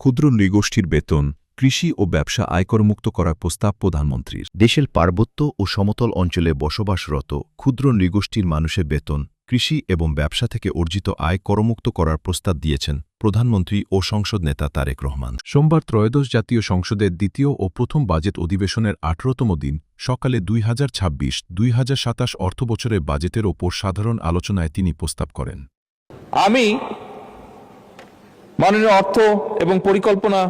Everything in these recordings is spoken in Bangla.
ক্ষুদ্র নৃগোষ্ঠীর বেতন, কৃষি ও ব্যবসা আয়করমুক্ত করার প্রস্তাব প্রধানমন্ত্রীর। দেশের পার্বত্য ও সমতল অঞ্চলে বসবাসরত ক্ষুদ্র নৃগোষ্ঠীর মানুষের বেতন, কৃষি এবং ব্যবসা থেকে অর্জিত আয় করমুক্ত করার প্রস্তাব দিয়েছেন প্রধানমন্ত্রী ও সংসদ নেতা তারেক রহমান। সোমবার ত্রয়োদশ জাতীয় সংসদের দ্বিতীয় ও প্রথম বাজেট অধিবেশনের 18তম দিন সকালে 2026-2027 অর্থবছরের বাজেটের ওপর সাধারণ আলোচনায় তিনি প্রস্তাব করেন। আমি মাননীয় অর্থ এবং পরিকল্পনা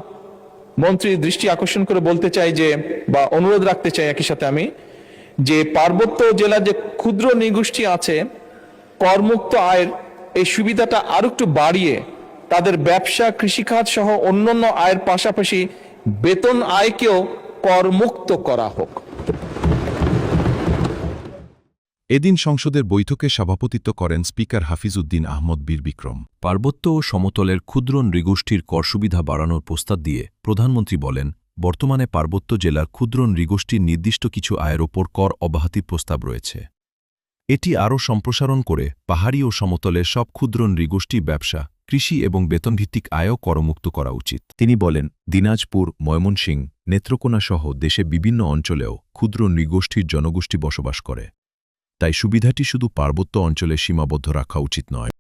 মন্ত্রীর দৃষ্টি আকর্ষণ করে বলতে চাই বা অনুরোধ রাখতে চাই একই সাথে আমি যে পার্বত্য জেলার যে ক্ষুদ্র নৃগোষ্ঠী আছে করমুক্ত আয়ের এই সুবিধাটা আরো একটু বাড়িয়ে তাদের ব্যবসা, কৃষিখাত সহ অন্যান্য আয়ের পাশাপাশি বেতন আয়কেও করমুক্ত করা হোক। এদিন সংসদের বৈঠকে সভাপতিত্ব করেন স্পিকার হাফিজউদ্দিন আহমদ বীর বিক্রম। পার্বত্য ও সমতলের ক্ষুদ্র নৃগোষ্ঠীর কর সুবিধা বাড়ানোর প্রস্তাব দিয়ে প্রধানমন্ত্রী বলেন, বর্তমানে পার্বত্য জেলার ক্ষুদ্র নৃগোষ্ঠীর নির্দিষ্ট কিছু আয়ের ওপর কর অব্যাহতির প্রস্তাব রয়েছে। এটি আরও সম্প্রসারণ করে পাহাড়ি ও সমতলের সব ক্ষুদ্র নৃগোষ্ঠী ব্যবসা, কৃষি এবং বেতনভিত্তিক আয়ও করমুক্ত করা উচিত। তিনি বলেন, দিনাজপুর, ময়মনসিংহ, নেত্রকোনা সহ দেশে বিভিন্ন অঞ্চলেও ক্ষুদ্র নৃগোষ্ঠীর জনগোষ্ঠী বসবাস করে। তাই সুবিধাটি শুধু পার্বত্য অঞ্চলে সীমাবদ্ধ রাখা উচিত নয়।